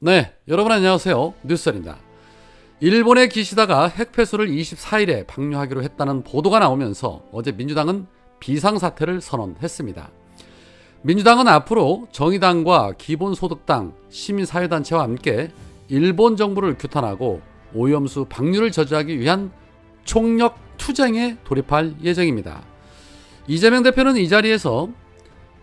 네, 여러분 안녕하세요. 뉴스원입니다. 일본의 기시다가 핵폐수를 24일에 방류하기로 했다는 보도가 나오면서 어제 민주당은 비상사태를 선언했습니다. 민주당은 앞으로 정의당과 기본소득당, 시민사회단체와 함께 일본 정부를 규탄하고 오염수 방류를 저지하기 위한 총력 투쟁에 돌입할 예정입니다. 이재명 대표는 이 자리에서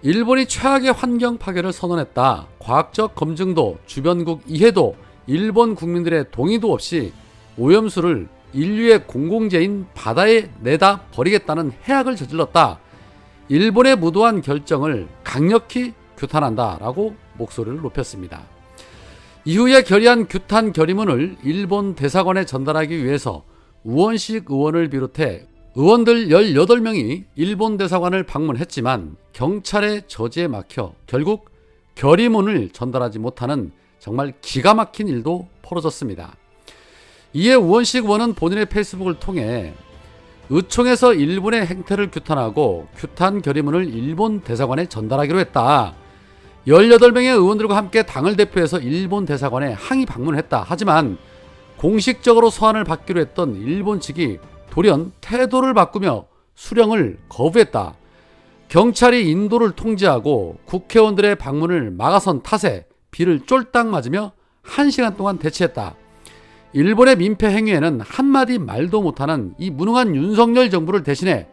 일본이 최악의 환경 파괴를 선언했다. 과학적 검증도 주변국 이해도 일본 국민들의 동의도 없이 오염수를 인류의 공공재인 바다에 내다 버리겠다는 해악을 저질렀다. 일본의 무도한 결정을 강력히 규탄한다 라고 목소리를 높였습니다. 이후에 결의한 규탄 결의문을 일본 대사관에 전달하기 위해서 우원식 의원을 비롯해 의원들 18명이 일본 대사관을 방문했지만 경찰의 저지에 막혀 결국 결의문을 전달하지 못하는 정말 기가 막힌 일도 벌어졌습니다. 이에 우원식 의원은 본인의 페이스북을 통해 의총에서 일본의 행태를 규탄하고 규탄 결의문을 일본 대사관에 전달하기로 했다. 18명의 의원들과 함께 당을 대표해서 일본 대사관에 항의 방문했다. 하지만 공식적으로 소환을 받기로 했던 일본 측이 돌연 태도를 바꾸며 수령을 거부했다. 경찰이 인도를 통제하고 국회의원들의 방문을 막아선 탓에 비를 쫄딱 맞으며 1시간 동안 대치했다. 일본의 민폐 행위에는 한마디 말도 못하는 이 무능한 윤석열 정부를 대신해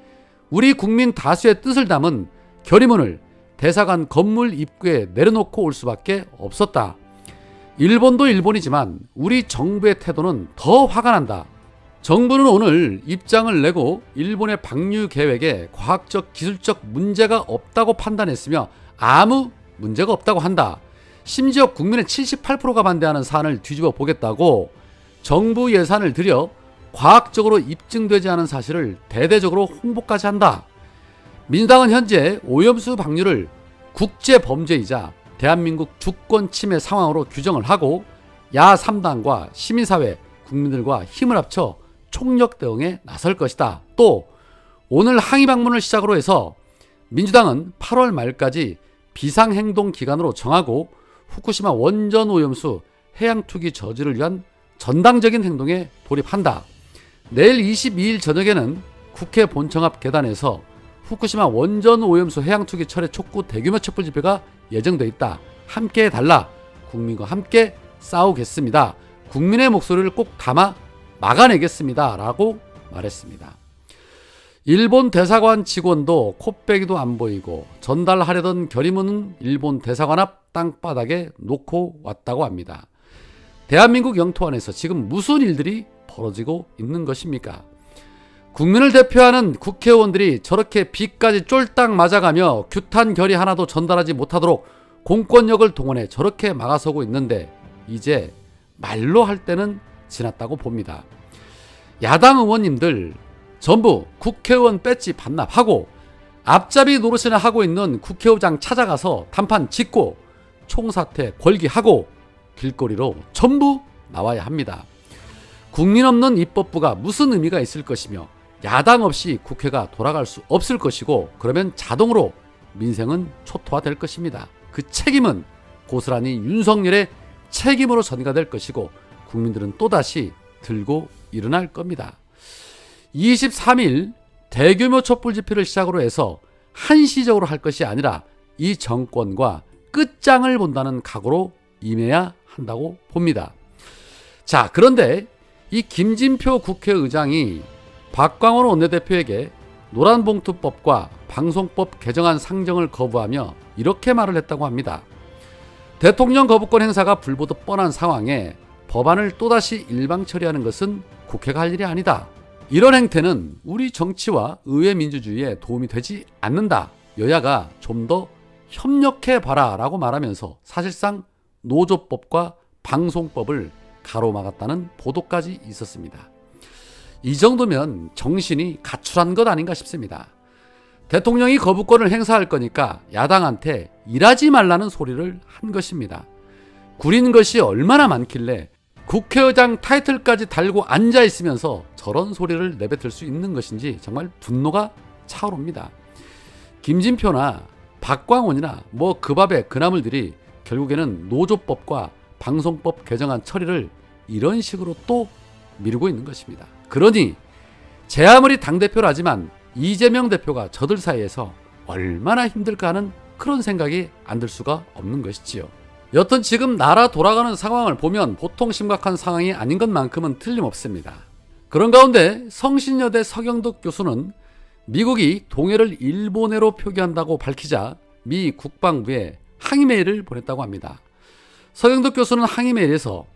우리 국민 다수의 뜻을 담은 결의문을 대사관 건물 입구에 내려놓고 올 수밖에 없었다. 일본도 일본이지만 우리 정부의 태도는 더 화가 난다. 정부는 오늘 입장을 내고 일본의 방류 계획에 과학적 기술적 문제가 없다고 판단했으며 아무 문제가 없다고 한다. 심지어 국민의 78%가 반대하는 사안을 뒤집어 보겠다고 정부 예산을 들여 과학적으로 입증되지 않은 사실을 대대적으로 홍보까지 한다. 민주당은 현재 오염수 방류를 국제범죄이자 대한민국 주권 침해 상황으로 규정을 하고 야 3당과 시민사회, 국민들과 힘을 합쳐 총력 대응에 나설 것이다. 또 오늘 항의 방문을 시작으로 해서 민주당은 8월 말까지 비상행동 기간으로 정하고 후쿠시마 원전 오염수 해양 투기 저지를 위한 전당적인 행동에 돌입한다. 내일 22일 저녁에는 국회 본청 앞 계단에서 후쿠시마 원전 오염수 해양 투기 철회 촉구 대규모 촛불 집회가 예정돼 있다. 함께 해달라. 국민과 함께 싸우겠습니다. 국민의 목소리를 꼭 담아 막아내겠습니다. 라고 말했습니다. 일본 대사관 직원도 코빼기도 안 보이고 전달하려던 결의문은 일본 대사관 앞 땅바닥에 놓고 왔다고 합니다. 대한민국 영토 안에서 지금 무슨 일들이 벌어지고 있는 것입니까? 국민을 대표하는 국회의원들이 저렇게 비까지 쫄딱 맞아가며 규탄 결의 하나도 전달하지 못하도록 공권력을 동원해 저렇게 막아서고 있는데 이제 말로 할 때는 지났다고 봅니다. 야당 의원님들 전부 국회의원 배지 반납하고 앞잡이 노릇이나 하고 있는 국회의장 찾아가서 단판 짓고 총사퇴 걸기하고 길거리로 전부 나와야 합니다. 국민 없는 입법부가 무슨 의미가 있을 것이며 야당 없이 국회가 돌아갈 수 없을 것이고 그러면 자동으로 민생은 초토화될 것입니다. 그 책임은 고스란히 윤석열의 책임으로 전가될 것이고 국민들은 또다시 들고 일어날 겁니다. 23일 대규모 촛불 집회를 시작으로 해서 한시적으로 할 것이 아니라 이 정권과 끝장을 본다는 각오로 임해야 한다고 봅니다. 자, 그런데 이 김진표 국회의장이 박광원 원내대표에게 노란봉투법과 방송법 개정안 상정을 거부하며 이렇게 말을 했다고 합니다. 대통령 거부권 행사가 불보듯 뻔한 상황에 법안을 또다시 일방 처리하는 것은 국회가 할 일이 아니다. 이런 행태는 우리 정치와 의회 민주주의에 도움이 되지 않는다. 여야가 좀 더 협력해봐라 라고 말하면서 사실상 노조법과 방송법을 가로막았다는 보도까지 있었습니다. 이 정도면 정신이 가출한 것 아닌가 싶습니다. 대통령이 거부권을 행사할 거니까 야당한테 일하지 말라는 소리를 한 것입니다. 구린 것이 얼마나 많길래 국회의장 타이틀까지 달고 앉아있으면서 저런 소리를 내뱉을 수 있는 것인지 정말 분노가 차오릅니다. 김진표나 박광원이나 뭐 그 밥의 그나물들이 결국에는 노조법과 방송법 개정안 처리를 이런 식으로 또 미루고 있는 것입니다. 그러니 제 아무리 당대표라지만 이재명 대표가 저들 사이에서 얼마나 힘들까 하는 그런 생각이 안 들 수가 없는 것이지요. 여튼 지금 나라 돌아가는 상황을 보면 보통 심각한 상황이 아닌 것만큼은 틀림없습니다. 그런 가운데 성신여대 서경덕 교수는 미국이 동해를 일본해로 표기한다고 밝히자 미 국방부에 항의 메일을 보냈다고 합니다. 서경덕 교수는 항의 메일에서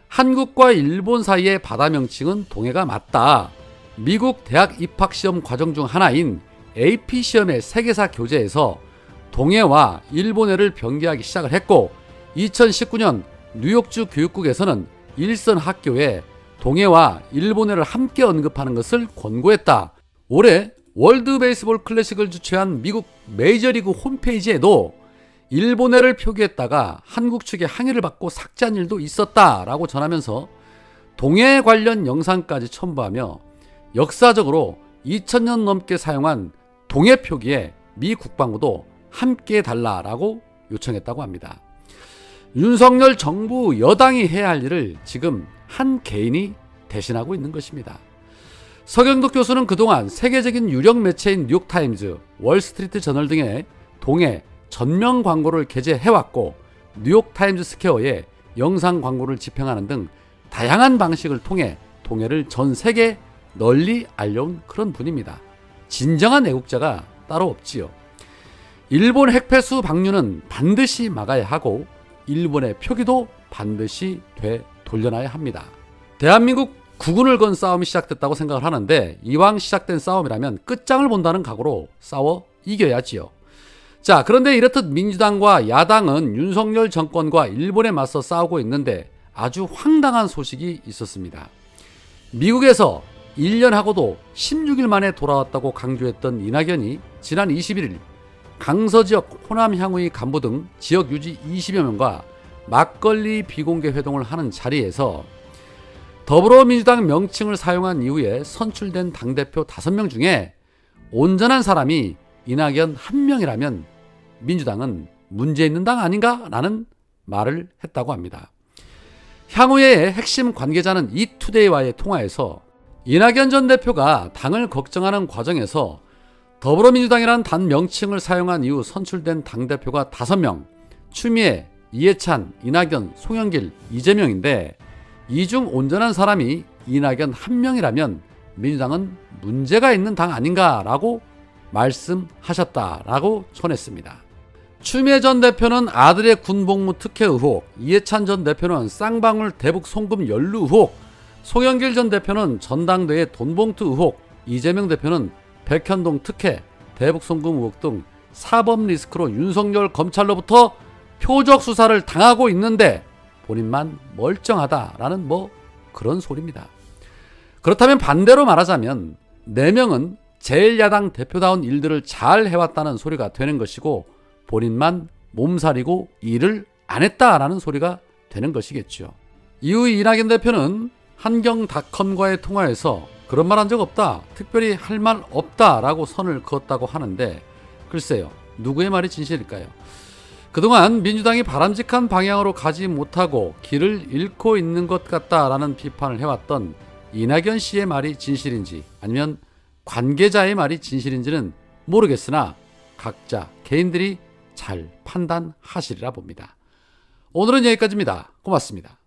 한국과 일본 사이의 바다 명칭은 동해가 맞다. 미국 대학 입학시험 과정 중 하나인 AP시험의 세계사 교재에서 동해와 일본해를 병기하기 시작을 했고 2019년 뉴욕주 교육국에서는 일선 학교에 동해와 일본해를 함께 언급하는 것을 권고했다. 올해 월드 베이스볼 클래식을 주최한 미국 메이저리그 홈페이지에도 일본해를 표기했다가 한국 측의 항의를 받고 삭제한 일도 있었다라고 전하면서 동해 관련 영상까지 첨부하며 역사적으로 2000년 넘게 사용한 동해 표기에 미 국방부도 함께 해달라라고 요청했다고 합니다. 윤석열 정부 여당이 해야 할 일을 지금 한 개인이 대신하고 있는 것입니다. 서경덕 교수는 그동안 세계적인 유력 매체인 뉴욕타임즈, 월스트리트 저널 등의 동해 전면 광고를 게재해왔고 뉴욕타임즈 스퀘어에 영상 광고를 집행하는 등 다양한 방식을 통해 동해를 전 세계에 널리 알려온 그런 분입니다. 진정한 애국자가 따로 없지요. 일본 핵폐수 방류는 반드시 막아야 하고 일본의 표기도 반드시 되돌려놔야 합니다. 대한민국 국운을 건 싸움이 시작됐다고 생각을 하는데 이왕 시작된 싸움이라면 끝장을 본다는 각오로 싸워 이겨야지요. 자, 그런데 이렇듯 민주당과 야당은 윤석열 정권과 일본에 맞서 싸우고 있는데 아주 황당한 소식이 있었습니다. 미국에서 1년하고도 16일 만에 돌아왔다고 강조했던 이낙연이 지난 21일 강서지역 호남향후의 간부 등 지역 유지 20여 명과 막걸리 비공개 회동을 하는 자리에서 더불어민주당 명칭을 사용한 이후에 선출된 당대표 5명 중에 온전한 사람이 이낙연 1명이라면 민주당은 문제 있는 당 아닌가? 라는 말을 했다고 합니다. 향후의 핵심 관계자는 이투데이와의 통화에서 이낙연 전 대표가 당을 걱정하는 과정에서 더불어민주당이라는 단 명칭을 사용한 이후 선출된 당대표가 5명, 추미애, 이해찬, 이낙연, 송영길, 이재명인데 이 중 온전한 사람이 이낙연 1명이라면 민주당은 문제가 있는 당 아닌가라고 말씀하셨다라고 전했습니다. 추미애 전 대표는 아들의 군복무 특혜 의혹, 이해찬 전 대표는 쌍방울 대북 송금 연루 의혹, 송영길 전 대표는 전당대회 돈봉투 의혹, 이재명 대표는 백현동 특혜, 대북 송금 의혹 등 사법 리스크로 윤석열 검찰로부터 표적 수사를 당하고 있는데 본인만 멀쩡하다라는 그런 소리입니다. 그렇다면 반대로 말하자면 4명은 제1야당 대표다운 일들을 잘 해왔다는 소리가 되는 것이고 본인만 몸살이고 일을 안 했다라는 소리가 되는 것이겠죠. 이후 이낙연 대표는 한경닷컴과의 통화에서 그런 말 한 적 없다, 특별히 할 말 없다라고 선을 그었다고 하는데 글쎄요, 누구의 말이 진실일까요? 그동안 민주당이 바람직한 방향으로 가지 못하고 길을 잃고 있는 것 같다라는 비판을 해왔던 이낙연 씨의 말이 진실인지 아니면 관계자의 말이 진실인지는 모르겠으나 각자 개인들이 잘 판단하시리라 봅니다. 오늘은 여기까지입니다. 고맙습니다.